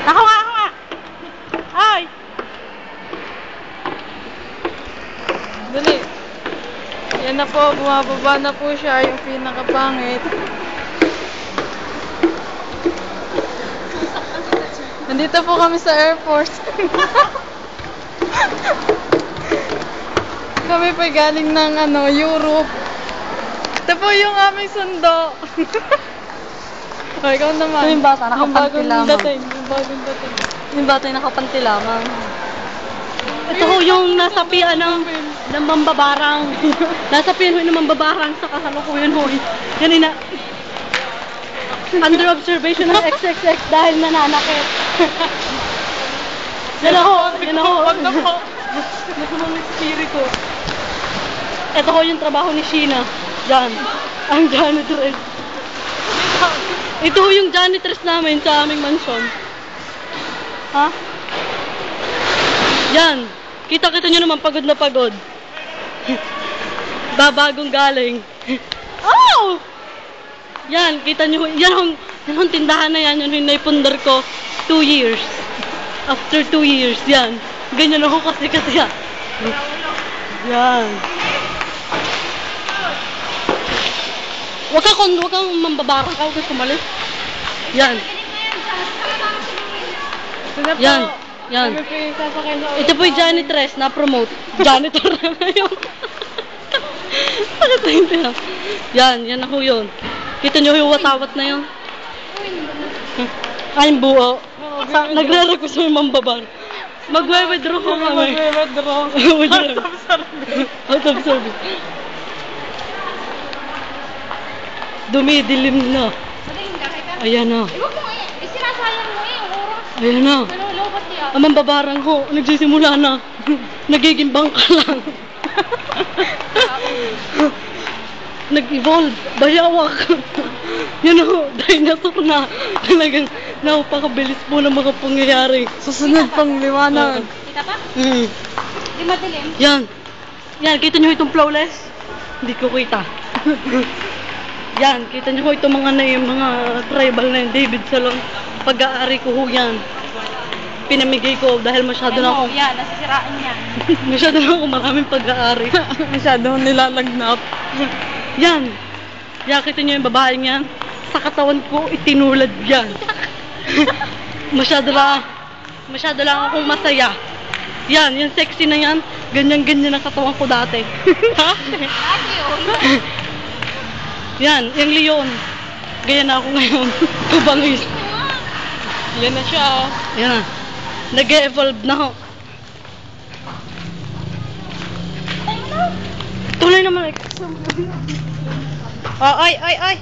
Ako nga. Ay! Dali. Yan na po, bumababa na po siya, yung pinakapangit. Nandito po kami sa Air Force. Kami po galing ng Europe. Ito po yung aming sundo. O, ikaw naman. Ito yung bata, nakapanty lamang. Yung bagong dating. Yung bata yung nakapanty lamang. Ito ho yung nasapian ng mambabarang. Nasapian ho ng mambabarang sa kasalukuyan ho. Yan na. Under observation ng XXX dahil nananakit. Yan na ho. Wag na po. Nakumang espiritu. Ito ho yung trabaho ni Sheena. Yan. Ang janitress. Ito ho yung janitress namin sa aming mansion. Ha? Yan. Kita-kita nyo naman, pagod na pagod. Babagong galing. Oh! Yan, kita nyo. Yan ang tindahan na yan. Yan yung naipundar ko. 2 years. After 2 years, yan. Ganyan ako kasi yan. Yan. Huwag kang mambabarang ka. Huwag kang kumalis. Yan. Yan. Yan. Ito po yung janitress na-promote. Janitor na yun. Yan. Yan ako yun. Kita nyo yung watawat na yun? Ay, buo. Nagre-request mo yung mambabar. Magwe-withdraw ko kami. Out of service. Dumidilim na. Ayan na. Sinasayang mo yung oras. Ayan na. Nalulokot yan. Ang mambabarang ho, nagsisimula na. Nagiging bangka lang. Nag-evolve. Bayawak. Yan ho, dinosaur na. Talagang napakabilis po ng mga pangyayari. Susunod pang liwanag. Kita pa? Di madilim. Yan. Yan, kita nyo itong flawless? Hindi ko kita. Yan, kita nyo ko itong mga tribal na yung David Salon. Pag-aari ko ho yan. Pinamigay ko dahil masyado na ako. Yan, nasisiraan yan. Masyado na ako maraming pag-aari. Masyado nilalagnat. Yan. Yan, kita nyo yung babaeng yan. Sa katawan ko, itinulad yan. Masyado lang akong masaya. Yan, yung sexy na yan. Ganyan-ganyan ang katawan ko dati. Yan, yung leon. Ganyan na ako ngayon. Kabangis. Yan na siya. Yan. Nag-evolve na ako. Tuloy naman. Oh, ay.